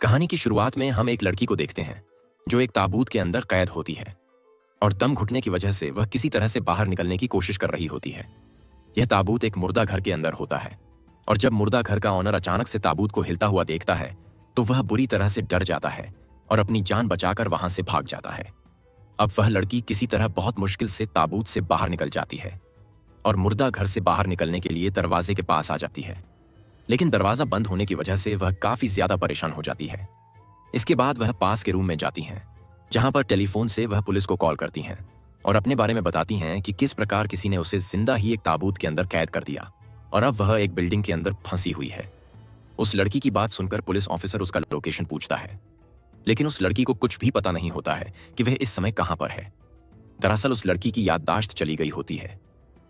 कहानी की शुरुआत में हम एक लड़की को देखते हैं जो एक ताबूत के अंदर कैद होती है और दम घुटने की वजह से वह किसी तरह से बाहर निकलने की कोशिश कर रही होती है। यह ताबूत एक मुर्दा घर के अंदर होता है और जब मुर्दा घर का ऑनर अचानक से ताबूत को हिलता हुआ देखता है तो वह बुरी तरह से डर जाता है और अपनी जान बचाकर वहां से भाग जाता है। अब वह लड़की किसी तरह बहुत मुश्किल से ताबूत से बाहर निकल जाती है और मुर्दा घर से बाहर निकलने के लिए दरवाजे के पास आ जाती है, लेकिन दरवाजा बंद होने की वजह से वह काफी ज्यादा परेशान हो जाती है। इसके बाद वह पास के रूम में जाती हैं, जहां पर टेलीफोन से वह पुलिस को कॉल करती हैं और अपने बारे में बताती हैं कि किस प्रकार किसी ने उसे जिंदा ही एक ताबूत के अंदर कैद कर दिया और अब वह एक बिल्डिंग के अंदर फंसी हुई है। उस लड़की की बात सुनकर पुलिस ऑफिसर उसका लोकेशन पूछता है, लेकिन उस लड़की को कुछ भी पता नहीं होता है कि वह इस समय कहां पर है। दरअसल उस लड़की की याददाश्त चली गई होती है।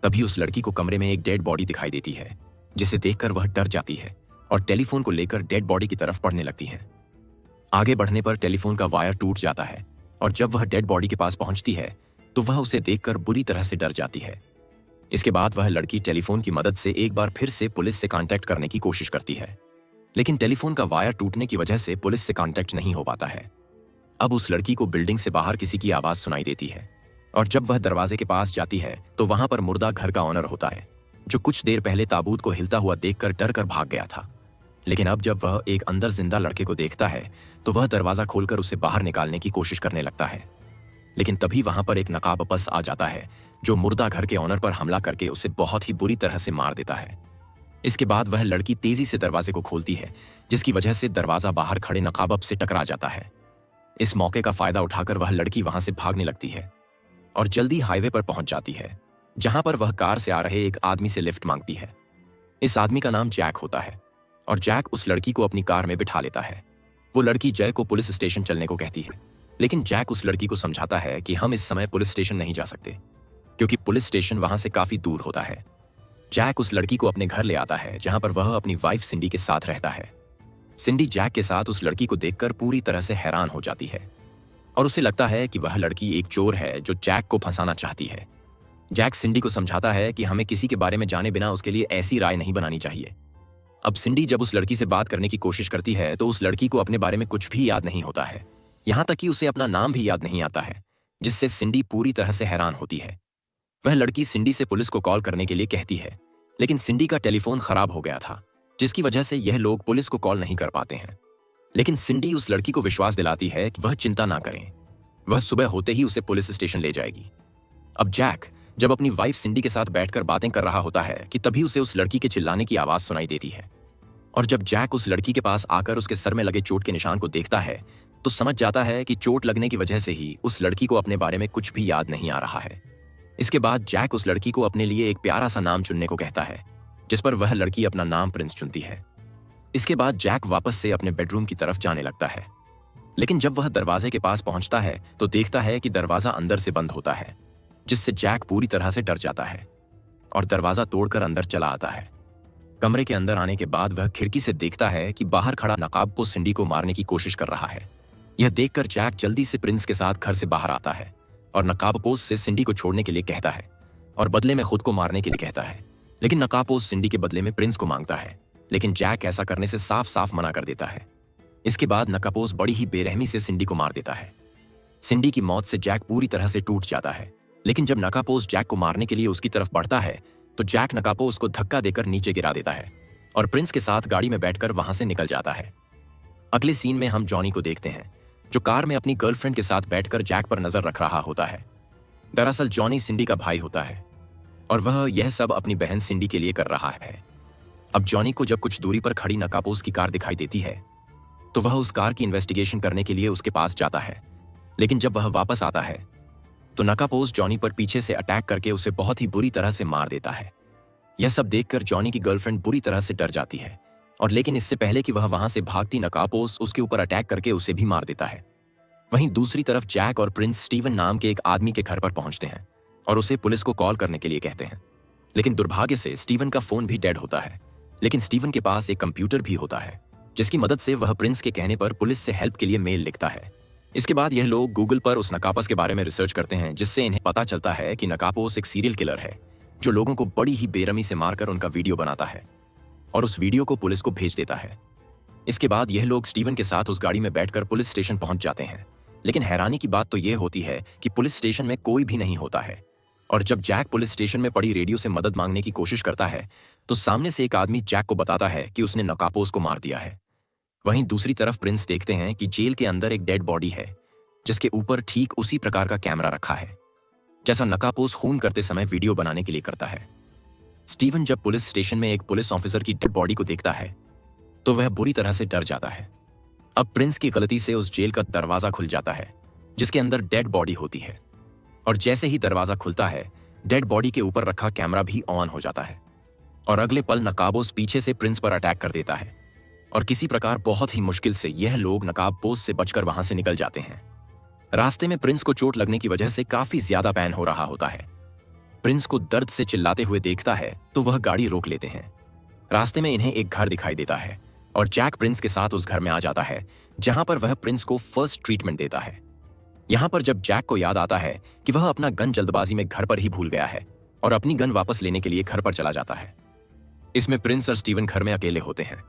तभी उस लड़की को कमरे में एक डेड बॉडी दिखाई देती है, जिसे देखकर वह डर जाती है और टेलीफोन को लेकर डेड बॉडी की तरफ बढ़ने लगती है। आगे बढ़ने पर टेलीफोन का वायर टूट जाता है और जब वह डेड बॉडी के पास पहुंचती है तो वह उसे देखकर बुरी तरह से डर जाती है। इसके बाद वह लड़की टेलीफोन की मदद से एक बार फिर से पुलिस से कांटेक्ट करने की कोशिश करती है, लेकिन टेलीफोन का वायर टूटने की वजह से पुलिस से कांटेक्ट नहीं हो पाता है। अब उस लड़की को बिल्डिंग से बाहर किसी की आवाज सुनाई देती है और जब वह दरवाजे के पास जाती है तो वहां पर मुर्दा घर का ऑनर होता है, जो कुछ देर पहले ताबूत को हिलता हुआ देखकर डर कर भाग गया था। लेकिन अब जब वह एक अंदर जिंदा लड़के को देखता है तो वह दरवाजा खोलकर उसे बाहर निकालने की कोशिश करने लगता है, लेकिन तभी वहां पर एक नकाबपोश आ जाता है जो मुर्दा घर के ऑनर पर हमला करके उसे बहुत ही बुरी तरह से मार देता है। इसके बाद वह लड़की तेजी से दरवाजे को खोलती है, जिसकी वजह से दरवाजा बाहर खड़े नकाबपोश से टकरा जाता है। इस मौके का फायदा उठाकर वह लड़की वहां से भागने लगती है और जल्दी हाईवे पर पहुंच जाती है, जहां पर वह कार से आ रहे एक आदमी से लिफ्ट मांगती है। इस आदमी का नाम जैक होता है और जैक उस लड़की को अपनी कार में बिठा लेता है। वो लड़की जय को पुलिस स्टेशन चलने को कहती है, लेकिन जैक उस लड़की को समझाता है कि हम इस समय पुलिस स्टेशन नहीं जा सकते क्योंकि पुलिस स्टेशन वहां से काफी दूर होता है। जैक उस लड़की को अपने घर ले आता है, जहां पर वह अपनी वाइफ सिंडी के साथ रहता है। सिंडी जैक के साथ उस लड़की को देखकर पूरी तरह से हैरान हो जाती है और उसे लगता है कि वह लड़की एक चोर है जो जैक को फंसाना चाहती है। जैक सिंडी को समझाता है कि हमें किसी के बारे में जाने बिना उसके लिए ऐसी राय नहीं बनानी चाहिए। अब सिंडी जब उस लड़की से बात करने की कोशिश करती है तो उस लड़की को अपने बारे में कुछ भी याद नहीं होता है, यहां तक कि उसे अपना नाम भी याद नहीं आता है, जिससे सिंडी पूरी तरह से हैरान होती है। वह लड़की सिंडी से पुलिस को कॉल करने के लिए कहती है, लेकिन सिंडी का टेलीफोन खराब हो गया था, जिसकी वजह से यह लोग पुलिस को कॉल नहीं कर पाते हैं। लेकिन सिंडी उस लड़की को विश्वास दिलाती है कि वह चिंता ना करें, वह सुबह होते ही उसे पुलिस स्टेशन ले जाएगी। अब जैक जब अपनी वाइफ सिंडी के साथ बैठकर बातें कर रहा होता है कि तभी उसे उस लड़की के चिल्लाने की आवाज सुनाई देती है और जब जैक उस लड़की के पास आकर उसके सर में लगे चोट के निशान को देखता है तो समझ जाता है कि चोट लगने की वजह से ही उस लड़की को अपने बारे में कुछ भी याद नहीं आ रहा है। इसके बाद जैक उस लड़की को अपने लिए एक प्यारा सा नाम चुनने को कहता है, जिस पर वह लड़की अपना नाम प्रिंस चुनती है। इसके बाद जैक वापस से अपने बेडरूम की तरफ जाने लगता है, लेकिन जब वह दरवाजे के पास पहुंचता है तो देखता है कि दरवाजा अंदर से बंद होता है, जिससे जैक पूरी तरह से डर जाता है और दरवाजा तोड़कर अंदर चला आता है। कमरे के अंदर आने के बाद वह खिड़की से देखता है कि बाहर खड़ा नकाबपोश सिंडी को मारने की कोशिश कर रहा है। यह देखकर जैक जल्दी से प्रिंस के साथ घर से बाहर आता है और नकाबपोश से सिंडी को छोड़ने के लिए कहता है और बदले में खुद को मारने के लिए कहता है, लेकिन नकाबपोश सिंडी के बदले में प्रिंस को मांगता है, लेकिन जैक ऐसा करने से साफ साफ मना कर देता है। इसके बाद नकाबपोश बड़ी ही बेरहमी से सिंडी को मार देता है। सिंडी की मौत से जैक पूरी तरह से टूट जाता है, लेकिन जब नकाबपोश जैक को मारने के लिए उसकी तरफ बढ़ता है तो जैक नकाबपोश को धक्का देकर नीचे गिरा देता है और प्रिंस के साथ गाड़ी में बैठकर वहां से निकल जाता है। अगले सीन में हम जॉनी को देखते हैं, जो कार में अपनी गर्लफ्रेंड के साथ बैठकर जैक पर नजर रख रहा होता है। दरअसल जॉनी सिंडी का भाई होता है और वह यह सब अपनी बहन सिंडी के लिए कर रहा है। अब जॉनी को जब कुछ दूरी पर खड़ी नकाबपोश की कार दिखाई देती है तो वह उस कार की इन्वेस्टिगेशन करने के लिए उसके पास जाता है, लेकिन जब वह वापस आता है तो नकाबपोश जॉनी पर पीछे से अटैक करके उसे बहुत ही बुरी तरह से मार देता है। यह सब देखकर जॉनी की गर्लफ्रेंड बुरी तरह से डर जाती है और लेकिन इससे पहले कि वह वहां से भागती नकाबपोश उसके ऊपर अटैक करके उसे भी मार देता है। वहीं दूसरी तरफ जैक और प्रिंस स्टीवन नाम के एक आदमी के घर पर पहुंचते हैं और उसे पुलिस को कॉल करने के लिए कहते हैं, लेकिन दुर्भाग्य से स्टीवन का फोन भी डेड होता है, लेकिन स्टीवन के पास एक कंप्यूटर भी होता है, जिसकी मदद से वह प्रिंस के कहने पर पुलिस से हेल्प के लिए मेल लिखता है। इसके बाद यह लोग गूगल पर उस नकाबपोश के बारे में रिसर्च करते हैं, जिससे इन्हें पता चलता है कि नकाबपोश एक सीरियल किलर है जो लोगों को बड़ी ही बेरहमी से मारकर उनका वीडियो बनाता है और उस वीडियो को पुलिस को भेज देता है। इसके बाद यह लोग स्टीवन के साथ उस गाड़ी में बैठकर पुलिस स्टेशन पहुंच जाते हैं। लेकिन हैरानी की बात तो यह होती है कि पुलिस स्टेशन में कोई भी नहीं होता है। और जब जैक पुलिस स्टेशन में पड़ी रेडियो से मदद मांगने की कोशिश करता है तो सामने से एक आदमी जैक को बताता है कि उसने नकापोस को मार दिया है। वहीं दूसरी तरफ प्रिंस देखते हैं कि जेल के अंदर एक डेड बॉडी है जिसके ऊपर ठीक उसी प्रकार का कैमरा रखा है जैसा नकापोस खून करते समय वीडियो बनाने के लिए करता है। स्टीवन जब पुलिस स्टेशन में एक पुलिस ऑफिसर की डेड बॉडी को देखता है तो वह बुरी तरह से डर जाता है। अब प्रिंस की गलती से उस जेल का दरवाजा खुल जाता है जिसके अंदर डेड बॉडी होती है, और जैसे ही दरवाजा खुलता है डेड बॉडी के ऊपर रखा कैमरा भी ऑन हो जाता है और अगले पल नकाबपोश पीछे से प्रिंस पर अटैक कर देता है और किसी प्रकार बहुत ही मुश्किल से यह लोग नकाबपोश से बचकर वहां से निकल जाते हैं। रास्ते में प्रिंस को चोट लगने की वजह से काफी ज्यादा पेन हो रहा होता है। प्रिंस को दर्द से चिल्लाते हुए देखता है तो वह गाड़ी रोक लेते हैं। रास्ते में इन्हें एक घर दिखाई देता है और जैक प्रिंस के साथ उस घर में आ जाता है जहां पर वह प्रिंस को फर्स्ट ट्रीटमेंट देता है। यहां पर जब जैक को याद आता है कि वह अपना गन जल्दबाजी में घर पर ही भूल गया है और अपनी गन वापस लेने के लिए घर पर चला जाता है। इसमें प्रिंस और स्टीवन घर में अकेले होते हैं।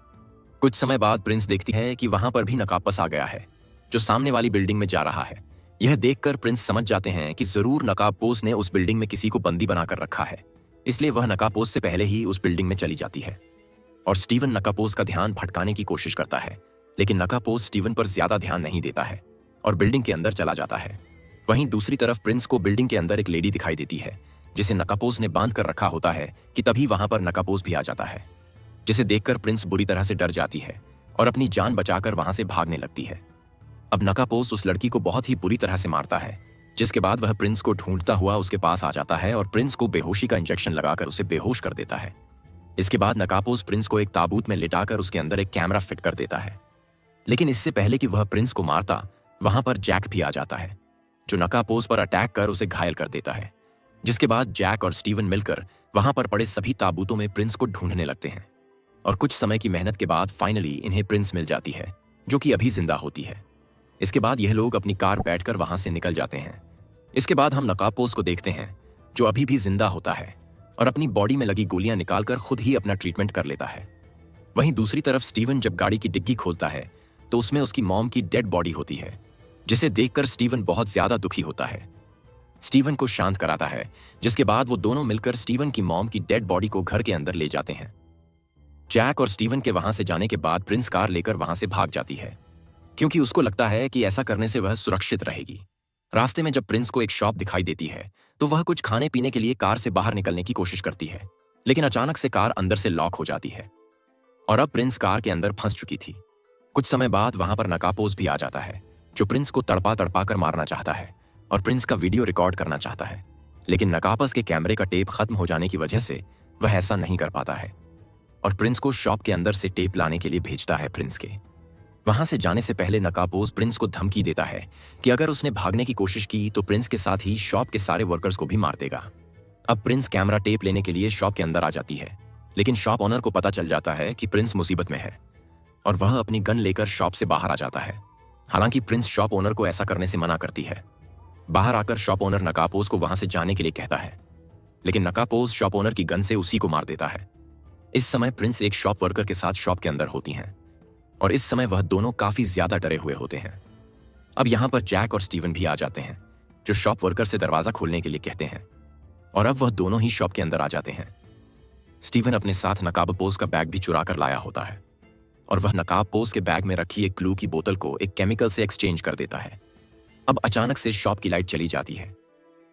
कुछ समय बाद प्रिंस देखती है कि वहां पर भी नकाबपोश आ गया है जो सामने वाली बिल्डिंग में जा रहा है। यह देखकर प्रिंस समझ जाते हैं कि जरूर नकाबपोश ने उस बिल्डिंग में किसी को बंदी बनाकर रखा है, इसलिए वह नकाबपोश से पहले ही उस बिल्डिंग में चली जाती है। और स्टीवन नकाबपोश का ध्यान भटकाने की कोशिश करता है, लेकिन नकाबपोश स्टीवन पर ज्यादा ध्यान नहीं देता है और बिल्डिंग के अंदर चला जाता है। वहीं दूसरी तरफ प्रिंस को बिल्डिंग के अंदर एक लेडी दिखाई देती है जिसे नकाबपोश ने बांध कर रखा होता है कि तभी वहां पर नकाबपोश भी आ जाता है, जिसे देखकर प्रिंस बुरी तरह से डर जाती है और अपनी जान बचाकर वहां से भागने लगती है। अब नकाबपोश उस लड़की को बहुत ही बुरी तरह से मारता है, जिसके बाद वह प्रिंस को ढूंढता हुआ उसके पास आ जाता है और प्रिंस को बेहोशी का इंजेक्शन लगाकर उसे बेहोश कर देता है। इसके बाद नकाबपोश प्रिंस को एक ताबूत में लिटाकर उसके अंदर एक कैमरा फिट कर देता है। लेकिन इससे पहले कि वह प्रिंस को मारता वहां पर जैक भी आ जाता है जो नकाबपोश पर अटैक कर उसे घायल कर देता है। जिसके बाद जैक और स्टीवन मिलकर वहां पर पड़े सभी ताबूतों में प्रिंस को ढूंढने लगते हैं और कुछ समय की मेहनत के बाद फाइनली इन्हें प्रिंस मिल जाती है जो कि अभी जिंदा होती है। इसके बाद यह लोग अपनी कार बैठकर वहां से निकल जाते हैं। इसके बाद हम नकाबपोश को देखते हैं जो अभी भी जिंदा होता है और अपनी बॉडी में लगी गोलियां निकालकर खुद ही अपना ट्रीटमेंट कर लेता है। वहीं दूसरी तरफ स्टीवन जब गाड़ी की डिग्गी खोलता है तो उसमें उसकी मॉम की डेड बॉडी होती है, जिसे देखकर स्टीवन बहुत ज्यादा दुखी होता है। स्टीवन को शांत कराता है, जिसके बाद वो दोनों मिलकर स्टीवन की मॉम की डेड बॉडी को घर के अंदर ले जाते हैं। जैक और स्टीवन के वहां से जाने के बाद प्रिंस कार लेकर वहां से भाग जाती है क्योंकि उसको लगता है कि ऐसा करने से वह सुरक्षित रहेगी। रास्ते में जब प्रिंस को एक शॉप दिखाई देती है तो वह कुछ खाने पीने के लिए कार से बाहर निकलने की कोशिश करती है, लेकिन अचानक से कार अंदर से लॉक हो जाती है और अब प्रिंस कार के अंदर फंस चुकी थी। कुछ समय बाद वहां पर नकाबपोश भी आ जाता है जो प्रिंस को तड़पा तड़पा कर मारना चाहता है और प्रिंस का वीडियो रिकॉर्ड करना चाहता है, लेकिन नकाबपोश के कैमरे का टेप खत्म हो जाने की वजह से वह ऐसा नहीं कर पाता है और प्रिंस को शॉप के अंदर से टेप लाने के लिए भेजता है। प्रिंस के वहां से जाने से पहले नकाबपोश प्रिंस को धमकी देता है कि अगर उसने भागने की कोशिश की तो प्रिंस के साथ ही शॉप के सारे वर्कर्स को भी मार देगा। अब प्रिंस कैमरा टेप लेने के लिए शॉप के अंदर आ जाती है, लेकिन शॉप ओनर को पता चल जाता है कि प्रिंस मुसीबत में है और वह अपनी गन लेकर शॉप से बाहर आ जाता है। हालांकि प्रिंस शॉप ओनर को ऐसा करने से मना करती है। बाहर आकर शॉप ओनर नकाबपोश को वहां से जाने के लिए कहता है, लेकिन नकाबपोश शॉप ओनर की गन से उसी को मार देता है। इस समय प्रिंस एक शॉप वर्कर के साथ शॉप के अंदर होती हैं और इस समय वह दोनों काफी ज्यादा डरे हुए होते हैं। अब यहां पर जैक और स्टीवन भी आ जाते हैं जो शॉप वर्कर से दरवाजा खोलने के लिए कहते हैं और अब वह दोनों ही शॉप के अंदर आ जाते हैं। स्टीवन अपने साथ नकाबपोश का बैग भी चुरा कर लाया होता है और वह नकाबपोश के बैग में रखी एक ग्लू की बोतल को एक केमिकल से एक्सचेंज कर देता है। अब अचानक से शॉप की लाइट चली जाती है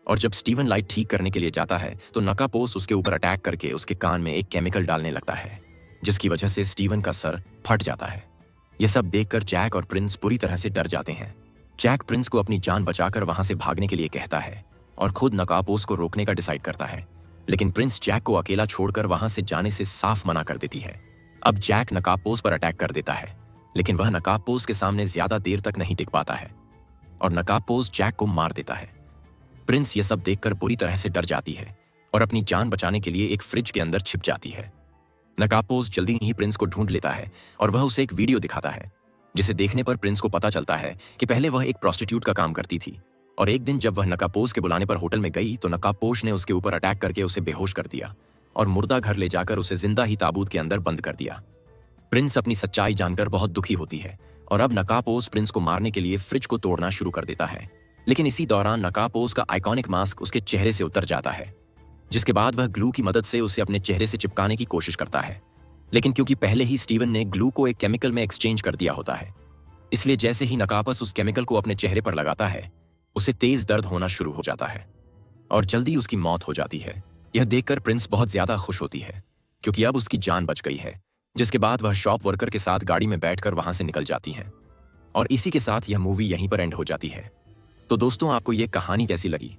और जब स्टीवन लाइट ठीक करने के लिए जाता है तो नकाबपोश उसके ऊपर अटैक करके उसके कान में एक केमिकल डालने लगता है, जिसकी वजह से स्टीवन का सर फट जाता है। यह सब देखकर जैक और प्रिंस पूरी तरह से डर जाते हैं। जैक प्रिंस को अपनी जान बचाकर वहां से भागने के लिए कहता है और खुद नकाबपोश को रोकने का डिसाइड करता है, लेकिन प्रिंस जैक को अकेला छोड़कर वहां से जाने से साफ मना कर देती है। अब जैक नकाबपोश पर अटैक कर देता है, लेकिन वह नकाबपोश के सामने ज्यादा देर तक नहीं टिक पाता है और नकाबपोश जैक को मार देता है। प्रिंस ये सब देखकर पूरी तरह से डर जाती है और अपनी जान बचाने के लिए एक फ्रिज के अंदर छिप जाती है। नकाबपोश जल्दी ही प्रिंस को ढूंढ लेता है और वह उसे एक वीडियो दिखाता है, जिसे देखने पर प्रिंस को पता चलता है कि पहले वह एक प्रोस्टिट्यूट का काम करती थी और एक दिन जब वह नकाबपोश के बुलाने पर होटल में गई तो नकाबपोश ने उसके ऊपर अटैक करके उसे बेहोश कर दिया और मुर्दा घर ले जाकर उसे जिंदा ही ताबूत के अंदर बंद कर दिया। प्रिंस अपनी सच्चाई जानकर बहुत दुखी होती है और अब नकापोस प्रिंस को मारने के लिए फ्रिज को तोड़ना शुरू कर देता है। लेकिन इसी दौरान नकापोस का आइकॉनिक मास्क उसके चेहरे से उतर जाता है, जिसके बाद वह ग्लू की मदद से उसे अपने चेहरे से चिपकाने की कोशिश करता है। लेकिन क्योंकि पहले ही स्टीवन ने ग्लू को एक केमिकल में एक्सचेंज कर दिया होता है, इसलिए जैसे ही नकापस उस केमिकल को अपने चेहरे पर लगाता है, उसे तेज दर्द होना शुरू हो जाता है और जल्दी उसकी मौत हो जाती है। यह देखकर प्रिंस बहुत ज्यादा खुश होती है क्योंकि अब उसकी जान बच गई है, जिसके बाद वह शॉप वर्कर के साथ गाड़ी में बैठकर वहां से निकल जाती हैं। और इसी के साथ यह मूवी यहीं पर एंड हो जाती है। तो दोस्तों, आपको यह कहानी कैसी लगी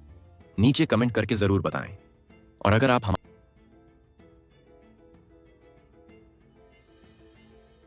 नीचे कमेंट करके जरूर बताएं। और अगर आप